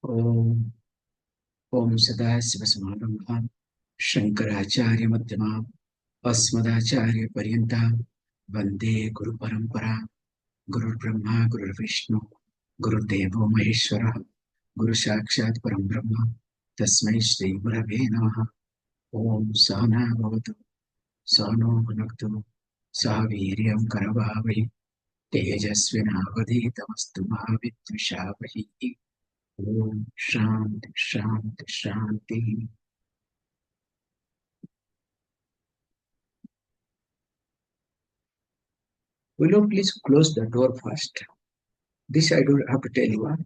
Om Om Sadasivasamaranbham Shankaracharya Madhyamam Asmadacharya Paryantam Vande Guru Parampara Guru Brahma Guru Vishnu Guru Devo Maheshwara Guru Sakshat Param Brahma Tasmai Shri Gurave Namaha Om Sahana Bhavatu Sahano Bhunaktu Sahaviryam Karavavahi Tejasvinavadhitamastu Mahavidvishavahi Om Shanti Shanti Shanti. Will you please close the door first? This I don't have to tell you. Huh?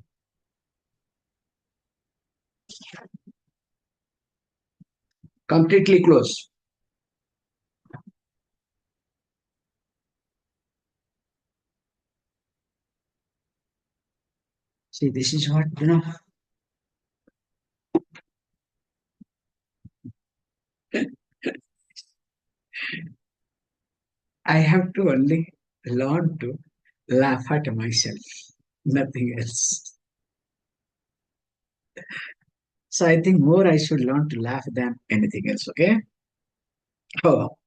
Completely close. See, this is what, I have to only learn to laugh at myself, nothing else. So I think more I should learn to laugh than anything else, okay? Oh,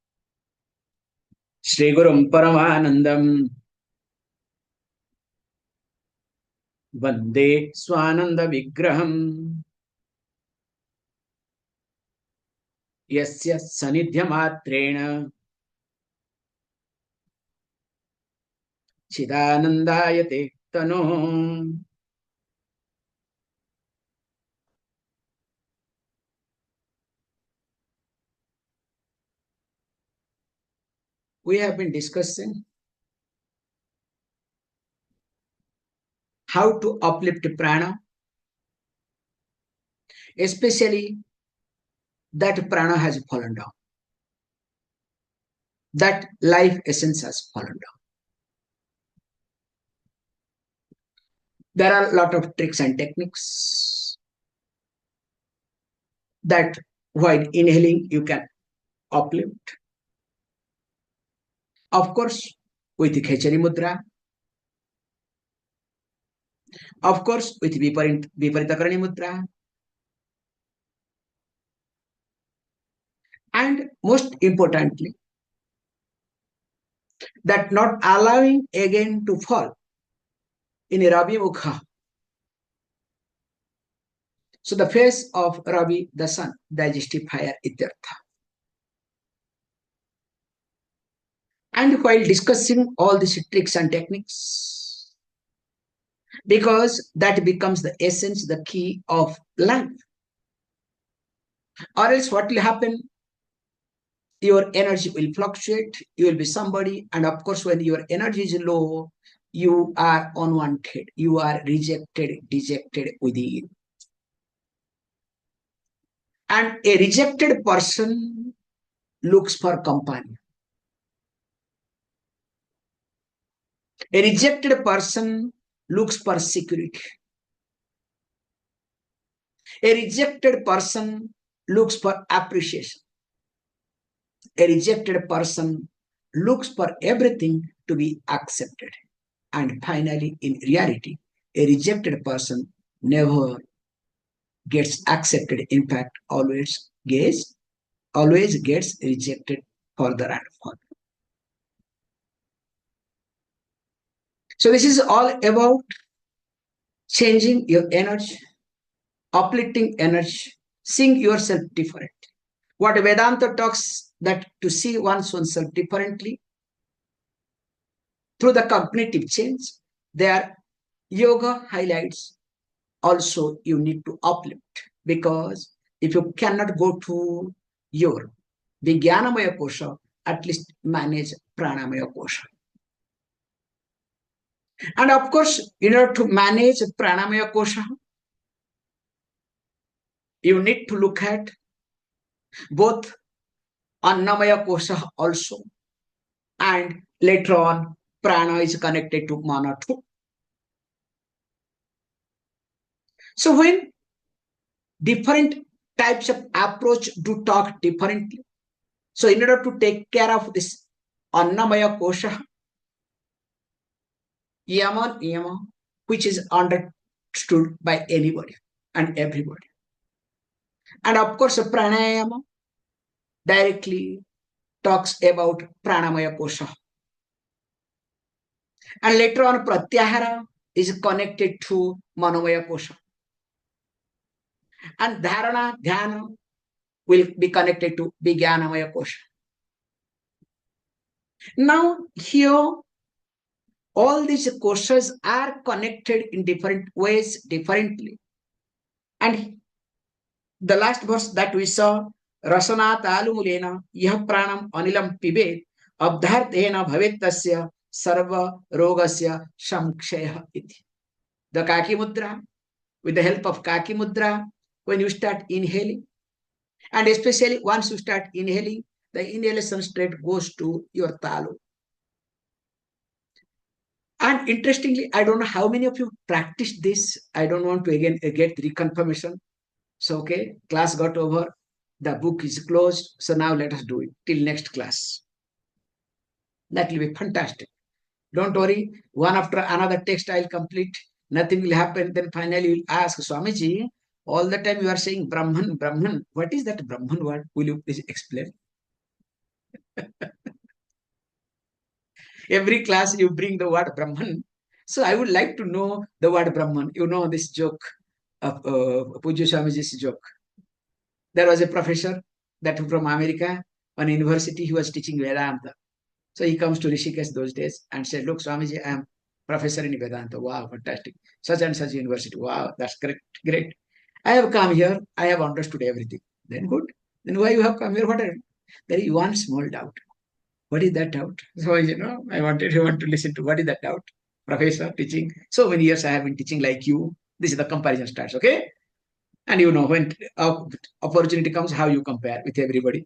Sri Gurum Paramanandam Vande Swananda Vigraham Yasya Sanidhyamatreena Chidanandayate Tano. We have been discussing how to uplift prana, especially that prana has fallen down, that life essence has fallen down. There are a lot of tricks and techniques that while inhaling you can uplift. Of course, with Khechari Mudra, of course, with Viparitakarani Mudra, and most importantly, that not allowing again to fall in a Ravi Mukha. So the face of Ravi, the sun, digestive fire, ityartha. And while discussing all these tricks and techniques, because that becomes the essence, the key of life. Or else what will happen? Your energy will fluctuate, you will be somebody, and of course, when your energy is low, you are unwanted, you are rejected, dejected within. And a rejected person looks for company. A rejected person looks for security. A rejected person looks for appreciation. A rejected person looks for everything to be accepted. And finally, in reality, a rejected person never gets accepted. In fact, always gets rejected further and further. So this is all about changing your energy, uplifting energy, seeing yourself different. What Vedanta talks that to see oneself differently through the cognitive change, their yoga highlights also you need to uplift, because if you cannot go to your Vijnanamaya Kosha, at least manage Pranamaya Kosha. And of course, in order to manage Pranamaya Kosha, you need to look at both Annamaya Kosha also, and later on, Prana is connected to Mana too. So when different types of approach do talk differently, so in order to take care of this Annamaya Kosha, Yama, which is understood by anybody. and everybody. And of course, pranayama directly talks about pranamaya kosha. And later on, pratyahara is connected to manomaya kosha. And dharana, dhyana will be connected to vijnanamaya kosha. Now, here, all these koshas are connected in different ways, differently. And the last verse that we saw, Rasanat alumulena yah pranam anilam pibet abdharthena bhavettasya sarva rogasya samkshaya iti. The Kaki Mudra, with the help of Kaki Mudra, when you start inhaling, and especially once you start inhaling, the inhalation straight goes to your talu. And interestingly, I don't know how many of you practiced this. I don't want to again get reconfirmation. So, okay, class got over. The book is closed. So now let us do it till next class. That will be fantastic. Don't worry. One after another text I'll complete. Nothing will happen. Then finally you'll ask, Swamiji, all the time you are saying Brahman, Brahman. What is that Brahman word? Will you please explain? Every class you bring the word Brahman. So I would like to know the word Brahman. You know this joke of Pujya Swamiji's joke. There was a professor that from America, on university, he was teaching Vedanta. So he comes to Rishikesh those days and said, look, Swamiji, I am professor in Vedanta. Wow, fantastic. Such and such university. Wow, that's great. Great. I have come here. I have understood everything. Then good. Then why you have come here? What are you? There is one small doubt. What is that doubt? So, I want to listen to what is that doubt? Professor, teaching. So many years I have been teaching like you. This is the comparison starts, okay? And when opportunity comes, how you compare with everybody,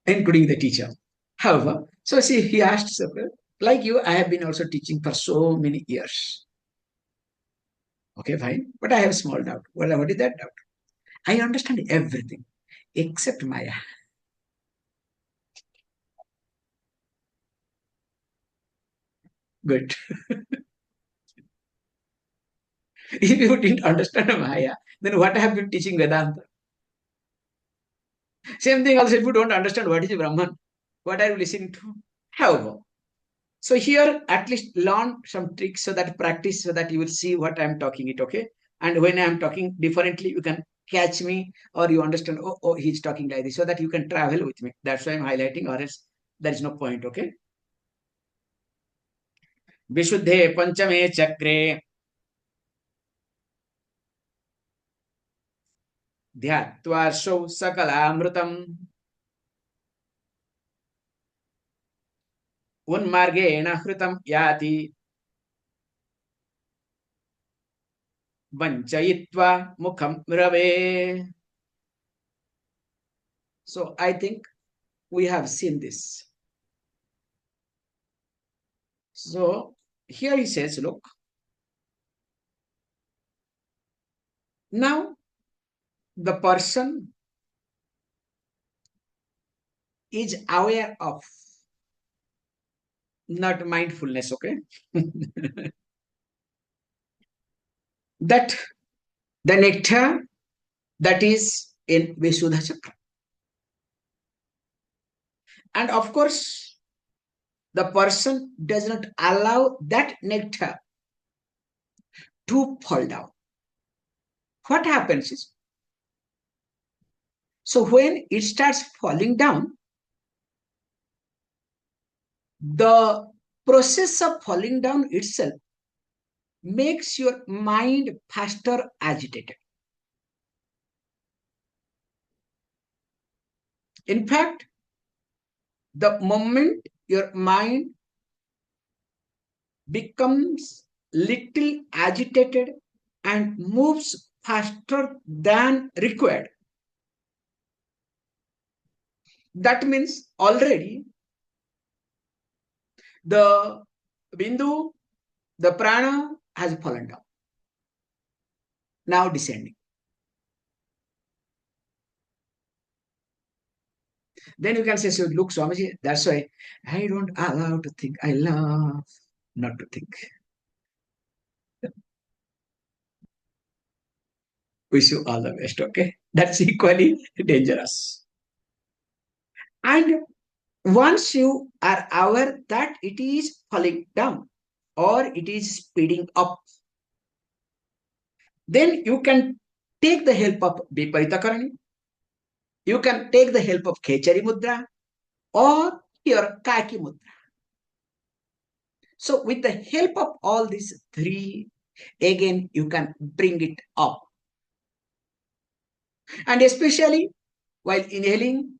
including the teacher. However, so see, he asked, like you, I have been also teaching for so many years. Okay, fine. But I have a small doubt. Well, what is that doubt? I understand everything except Maya. Good. If you didn't understand Maya, then what have you been teaching Vedanta? Same thing also, if you don't understand what is Brahman, what are you listening to? However, so here at least learn some tricks so that practice so that you will see what I'm talking it, okay? And when I'm talking differently, you can catch me or you understand, oh, he's talking like this, so that you can travel with me. That's why I'm highlighting, or else there is no point, okay? Vishuddhe Panchame Chakre Dhyatva Sakalamrutam Unmargena Hrutam Yati Vanchayitva Mukham Rave. So I think we have seen this. So here he says, look, now the person is aware of, not mindfulness, okay? That the nectar that is in Visuddha Chakra. And of course, the person does not allow that nectar to fall down. What happens is, so when it starts falling down, the process of falling down itself makes your mind faster agitated. In fact, the moment your mind becomes little agitated and moves faster than required, that means already the bindu, the prana has fallen down. Now descending. Then you can say, so look, Swamiji, that's why I don't allow to think. I love not to think. Wish you all the best. Okay. That's equally dangerous. And once you are aware that it is falling down or it is speeding up, then you can take the help of Viparita Karani. You can take the help of Khechari Mudra or your Kaki Mudra. So with the help of all these three, again, you can bring it up. And especially while inhaling,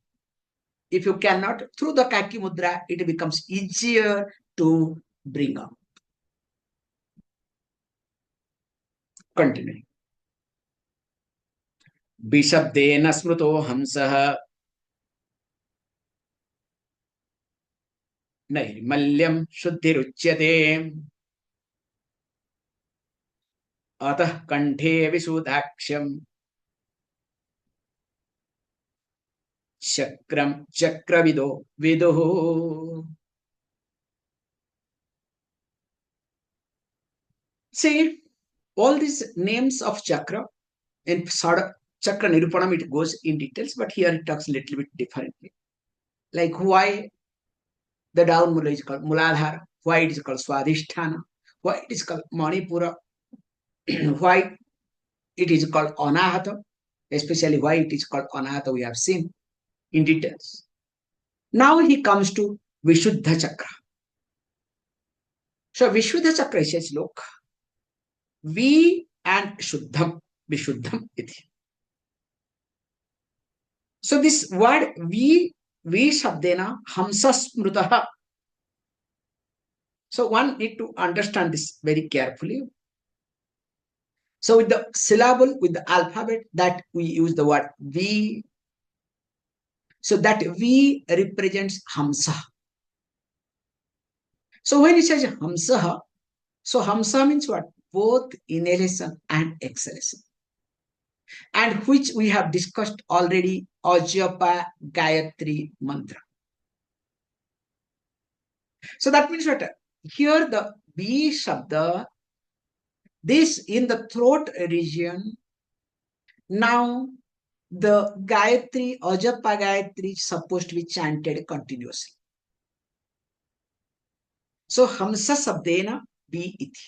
if you cannot, through the Kaki Mudra, it becomes easier to bring up. Continuing. Vishvamitra smruto hamsah नैर्मल्यं शुद्धिरुच्यते अतः कंठे विशुद्धाक्षं चक्रम चक्रविदो विदुः. See, all these names of chakra, in chakra nirupanam it goes in details, but here it talks a little bit differently. Like why the down mula is called Muladhara, why it is called Swadhisthana, why it is called Manipura, why it is called Anahata, especially why it is called Anahata we have seen in details. Now he comes to Vishuddha Chakra. So Vishuddha Chakra says, look, V and Shuddham, Vishuddham iti. So this word V Shabdena Hamsa Smrutaha. So one need to understand this very carefully. So with the syllable, with the alphabet, that we use the word V. So that V represents Hamsa. So when it says Hamsa, so Hamsa means what? Both inhalation and exhalation. And which we have discussed already, Ajapa Gayatri Mantra. So that means what? Here the B Shabda, this in the throat region, now the Gayatri, Ajapa Gayatri is supposed to be chanted continuously. So Hamsa Sabdena B iti.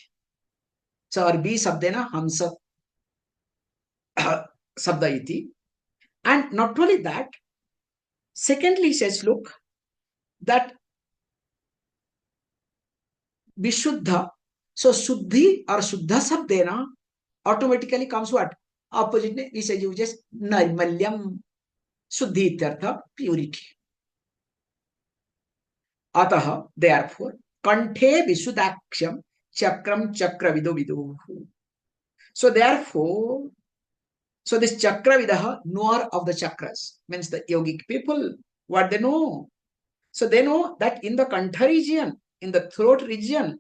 So our B Sabdena Hamsa Sabda iti. And not only that, secondly, he says, look, that Vishuddha, so Suddhi or Shuddha Sabdena automatically comes what? Opposite, he says, you just Nirmalyam Suddhi ityartha, purity. Ataha, therefore, Kanthe Vishuddhaksham Chakram Chakravido Vidu. So therefore, so this Chakravidaha, knower of the chakras, means the yogic people, what they know. So they know that in the Kantha region, in the throat region,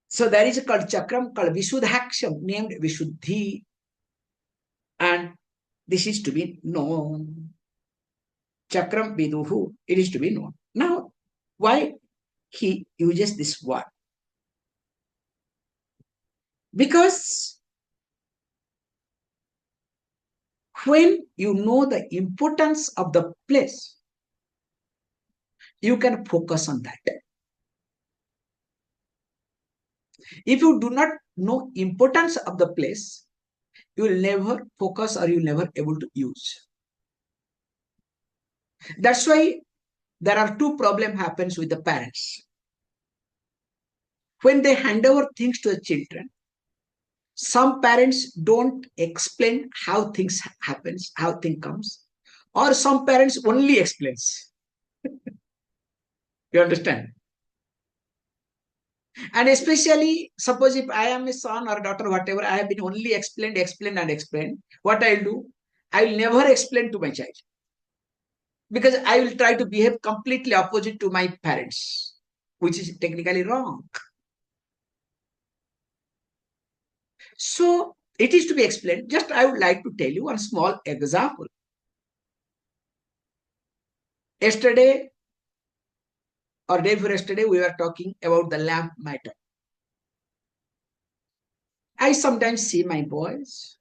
so there is a called Chakram called Vishuddhaksham, named Vishuddhi. And this is to be known. Chakram Viduhu, it is to be known. Now, why he uses this word? Because when you know the importance of the place, you can focus on that. If you do not know importance of the place, you will never focus or you will never able to use. That's why there are two problems happens with the parents. When they hand over things to the children, some parents don't explain how things happens, how thing comes, or some parents only explains. You understand? And especially, suppose if I am a son or daughter, whatever, I have been only explained. What I'll do, I will never explain to my child. Because I will try to behave completely opposite to my parents, which is technically wrong. So, it is to be explained. Just I would like to tell you one small example. Yesterday, or day before yesterday, we were talking about the lamp matter. I sometimes see my boys.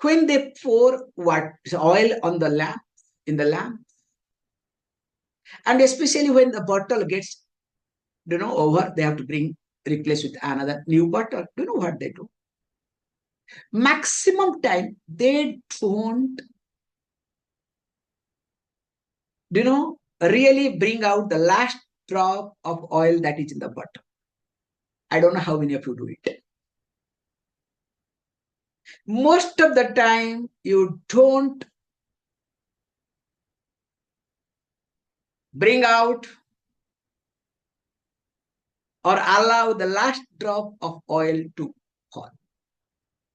When they pour what oil on the lamp, in the lamp, and especially when the bottle gets, over, they have to replace with another new bottle. Do you know what they do? Maximum time, they don't, really bring out the last drop of oil that is in the bottle. I don't know how many of you do it. Most of the time, you don't bring out or allow the last drop of oil to fall.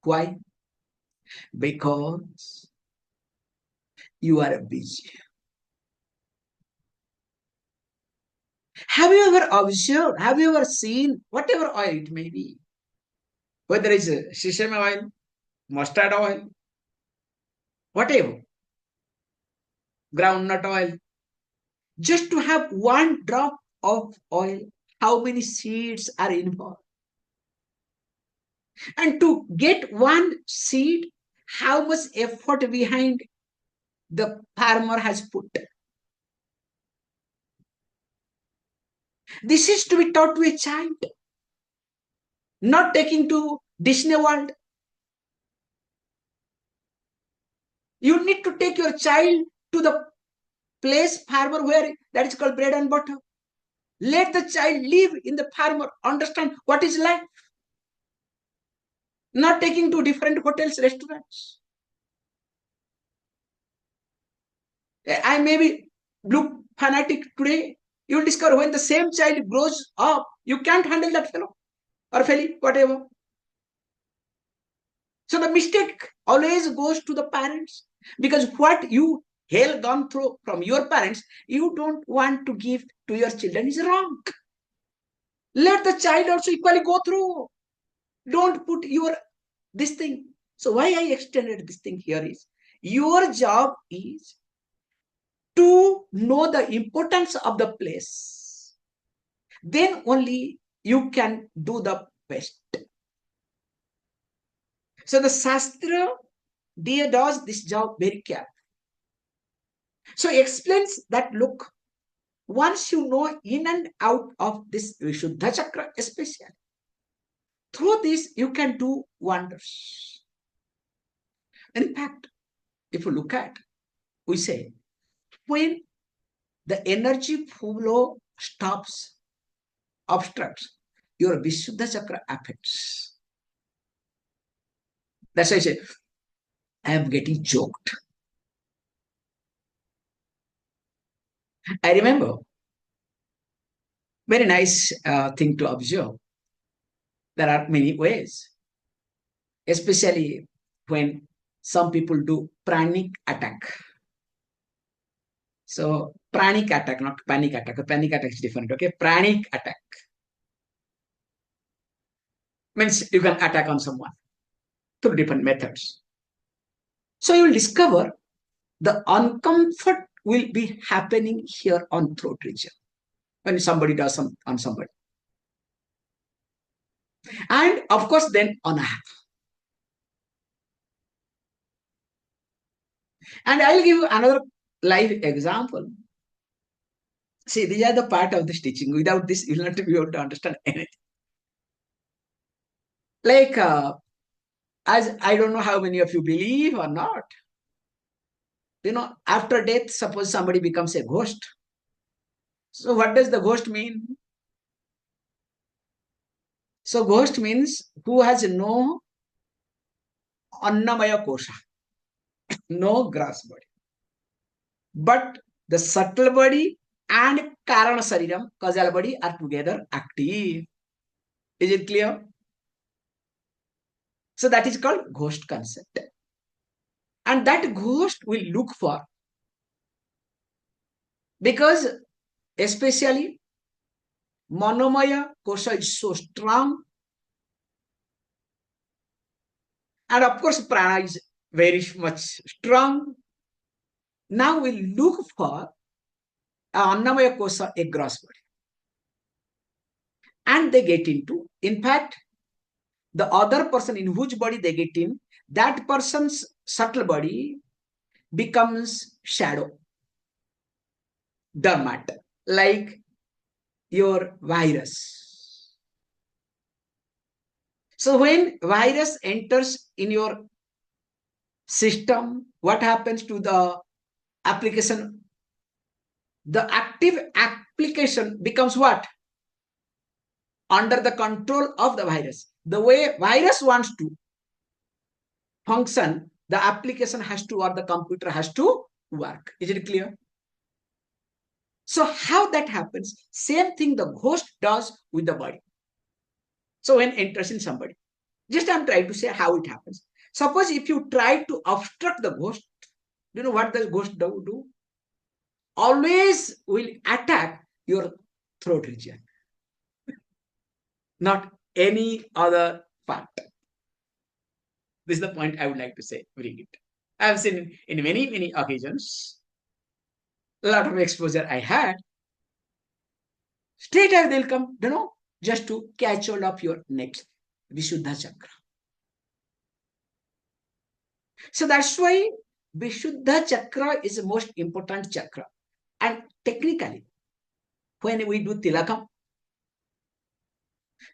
Why? Because you are busy. Have you ever observed, have you ever seen, whatever oil it may be, whether it's sesame oil, mustard oil, whatever, groundnut oil, just to have one drop of oil, how many seeds are involved? And to get one seed, how much effort behind the farmer has put? This is to be taught to a child, not taking to Disney World. You need to take your child to the place farmer where that is called bread and butter. Let the child live in the farmer, understand what is life. Not taking to different hotels, restaurants. I may be look fanatic today. You will discover when the same child grows up, you can't handle that fellow or fellow, whatever. So the mistake always goes to the parents, because what you hell gone through from your parents, you don't want to give to your children is wrong. Let the child also equally go through. Don't put this thing. So why I extended this thing here is, your job is to know the importance of the place. Then only you can do the best. So the Shastra does this job very carefully. So explains that, look, once you know in and out of this Vishuddha Chakra especially, through this you can do wonders. In fact, if you look at, we say, when the energy flow stops, obstructs, your Vishuddha Chakra affects. That's why I say, I am getting choked. I remember, very nice thing to observe. There are many ways, especially when some people do pranic attack. So pranic attack, not panic attack. Panic attack is different, okay? Pranic attack means you can attack on someone through different methods. So you will discover the uncomfort will be happening here on throat region when somebody does some on somebody. And of course, then on a half. And I'll give you another live example. See, these are the part of this teaching. Without this, you'll not be able to understand anything. Like, as I don't know how many of you believe or not. After death, suppose somebody becomes a ghost. So what does the ghost mean? So ghost means who has no annamaya kosha, no gross body. But the subtle body and karana sariram, causal body, are together active. Is it clear? So that is called ghost concept. And that ghost will look for, because especially Manomaya kosha is so strong. And of course, prana is very much strong. Now we'll look for Annamaya kosha, a gross body. And they get in fact, the other person in whose body they get in, that person's subtle body becomes shadow, dormant, like your virus. So when virus enters in your system, what happens to the application? The active application becomes what? Under the control of the virus. The way virus wants to function, the application has to, or the computer has to work. Is it clear? So how that happens? Same thing the ghost does with the body. So when enters in somebody, just I'm trying to say how it happens. Suppose if you try to obstruct the ghost, you know what the ghost do? Always will attack your throat region, not any other part. This is the point I would like to say. Bring it. I have seen in many, many occasions, a lot of exposure I had. Straight away they'll come, just to catch hold of your neck, Vishuddha chakra. So that's why Vishuddha chakra is the most important chakra. And technically, when we do tilakam,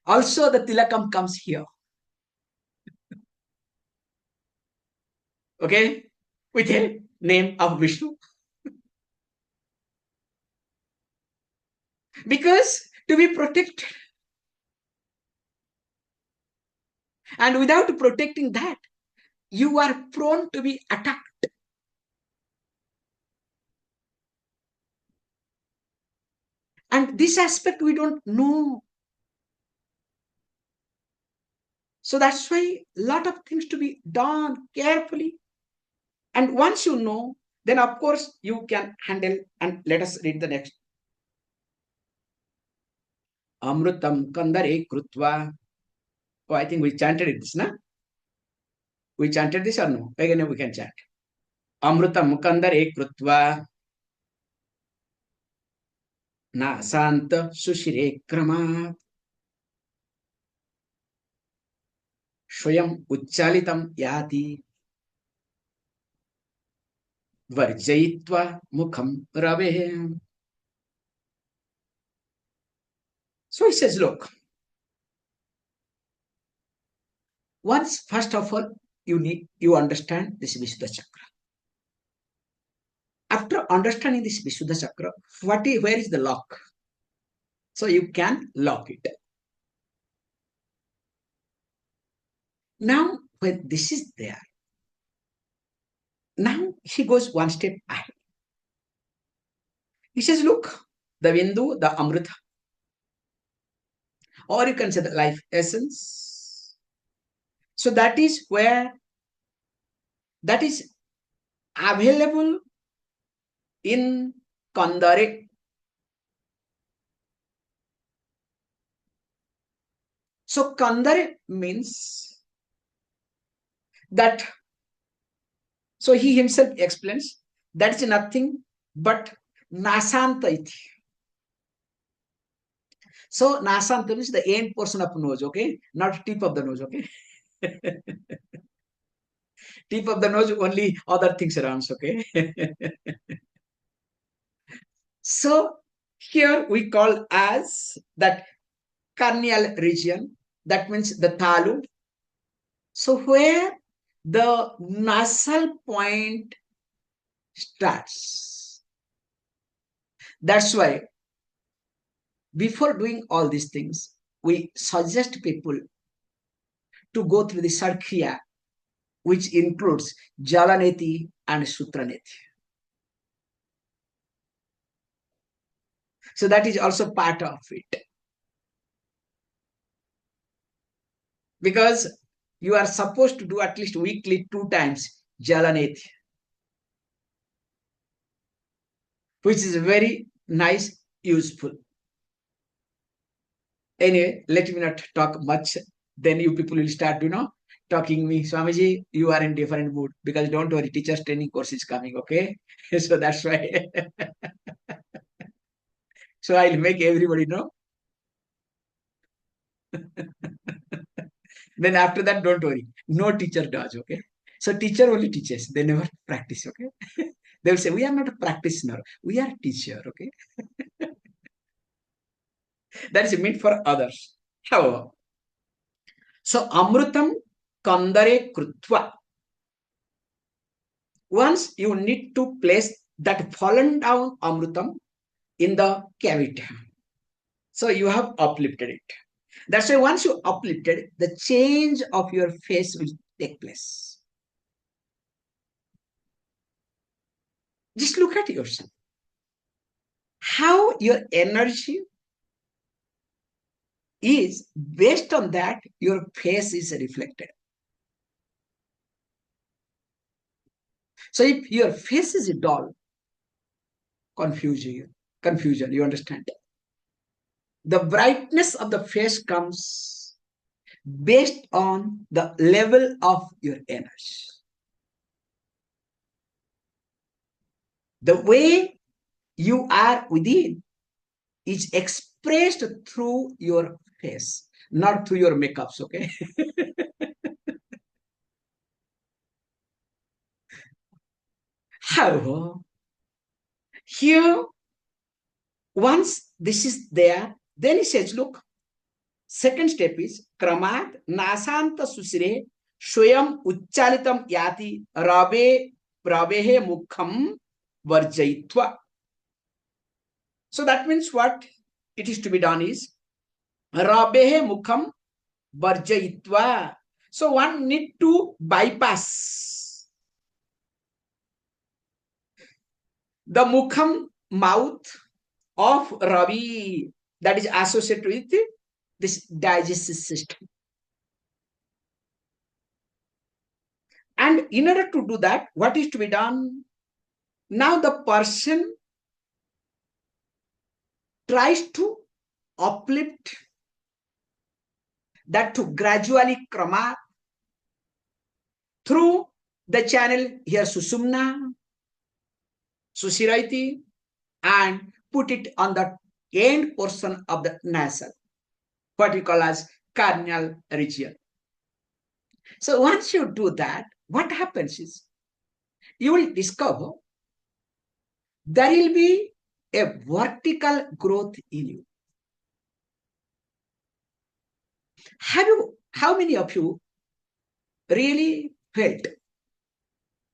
also the tilakam comes here. Okay? With a name of Vishnu. Because to be protected. And without protecting that, you are prone to be attacked. And this aspect we don't know. So that's why a lot of things to be done carefully. And once you know, then of course you can handle. And let us read the next. Amrutam kandare krutva. Oh, I think we chanted it, na? We chanted this or no? Again, we can chant. Amrutam kandare krutva. Nasanta sushire kramat. Swayam uchchalitam yati. Varjayitva mukham rave. So he says, look, once, first of all, you understand this Vishuddha chakra. After understanding this Vishuddha chakra, where is the lock? So you can lock it. Now, when this is there, now he goes one step ahead. He says, look, the Vindu, the Amrita, or you can say the life essence. So that is where, that is available in Kandare. So Kandare means that, so he himself explains, that is nothing but Nasanta iti. So Nasanta means the end portion of nose, okay? Not tip of the nose, okay? Tip of the nose, only other things around, okay? So here we call as that carnial region, that means the talu. So where the nasal point starts. That's why before doing all these things, we suggest people to go through the Kriya, which includes Jalaneti and Sutraneti. So that is also part of it. Because you are supposed to do at least weekly 2 times Jalaneti, which is very nice, useful. Anyway, let me not talk much. Then you people will start, talking me, Swamiji, you are in different mood. Because don't worry, teachers training course is coming, okay? So that's why. So I'll make everybody know. Then after that, don't worry. No teacher does, okay? So teacher only teaches, they never practice, okay? They will say, we are not a practitioner, we are teacher, okay? That is meant for others. However, so amrutam kandare krutva. Once you need to place that fallen down amrutam in the cavity. So you have uplifted it. That's why once you uplifted, the change of your face will take place. Just look at yourself. How your energy is based on that, your face is reflected. So if your face is dull, confusion, you understand? The brightness of the face comes based on the level of your energy. The way you are within is expressed through your face, not through your makeups, okay? However, here, once this is there, then he says, look, second step is kramat nasanta susire swayam uchchalitam yati rabehe mukham varjayitva. So that means what it is to be done is rabehe mukham varjayitva. So one need to bypass the mukham, mouth of Ravi, that is associated with this digestive system. And in order to do that, what is to be done? Now the person tries to uplift that to gradually krama through the channel here Susumna, Susiraiti, and put it on the end portion of the nasal, what we call as cardial region. So once you do that, what happens is you will discover there will be a vertical growth in you. How many of you really felt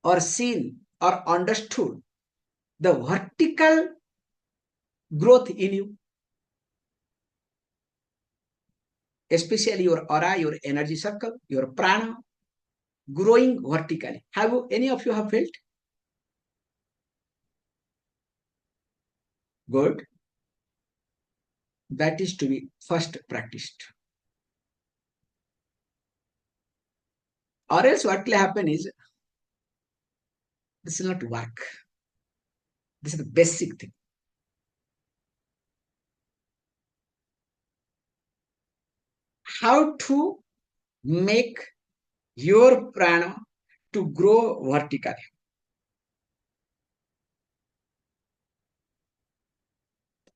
or seen or understood the vertical growth in you? Especially your aura, your energy circle, your prana, growing vertically. Have any of you have felt? Good. That is to be first practiced. Or else what will happen is, this will not work. This is the basic thing. How to make your prana to grow vertically.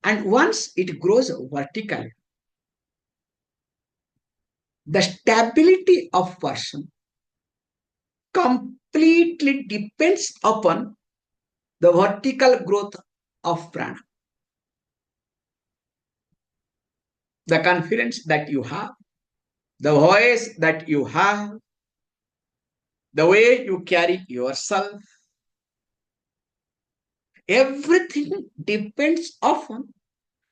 And once it grows vertically, the stability of person completely depends upon the vertical growth of prana. The confidence that you have, the voice that you have, the way you carry yourself, everything depends upon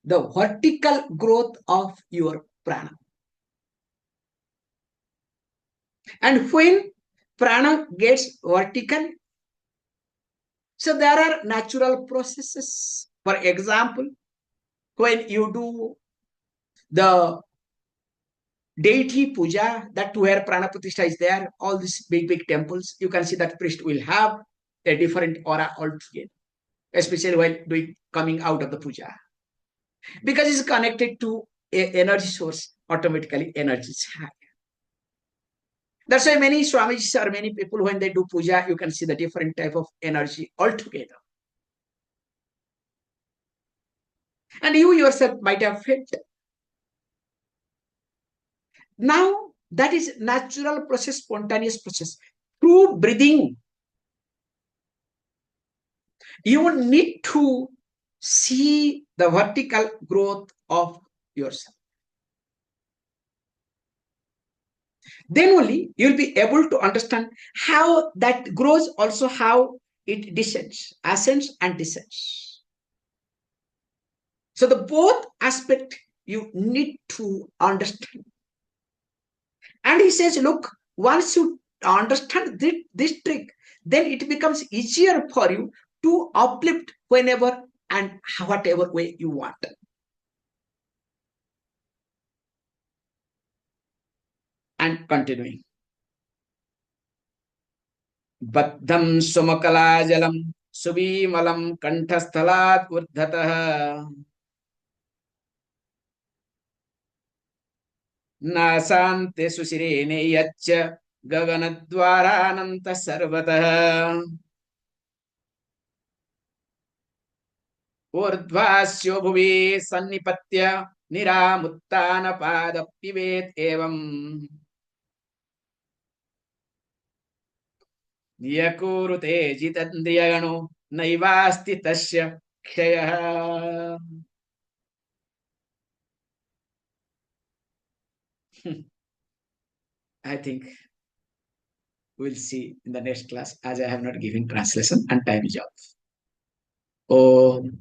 the vertical growth of your prana. And when prana gets vertical, so there are natural processes. For example, when you do the deity puja, that where prana pratishtha is there, all these big temples, you can see that priest will have a different aura altogether, especially while doing coming out of the puja, because it's connected to an energy source. Automatically energy is high. That's why many Swamijis or many people, when they do puja, you can see the different type of energy altogether. And you yourself might have felt. Now, that is natural process, spontaneous process. true breathing, you need to see the vertical growth of yourself. Then only you will be able to understand how that grows, also how it descends, ascends and descends. So the both aspect you need to understand. And he says, look, once you understand this trick, then it becomes easier for you to uplift whenever and whatever way you want. And continuing. Baddham sumakalajalam subimalam kanthasthalat urdhatah nasante susirene yaccha gaganadvarananta sarvatah urdhvasyo bhuvi sannipatya niramuttana padapivet evam yakurute jitandriyagano naivasti tasya kshayah. I think we'll see in the next class, as I have not given translation and time is up. Om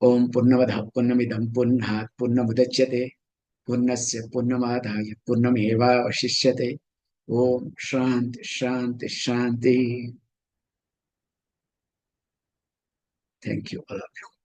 Om Purnamada Purnamidam Purnhat Purnamudachyate Purnasya Purnamadaya Purnameva Vashishyate. Om Shanti Shanti Shanti. Thank you, all of you.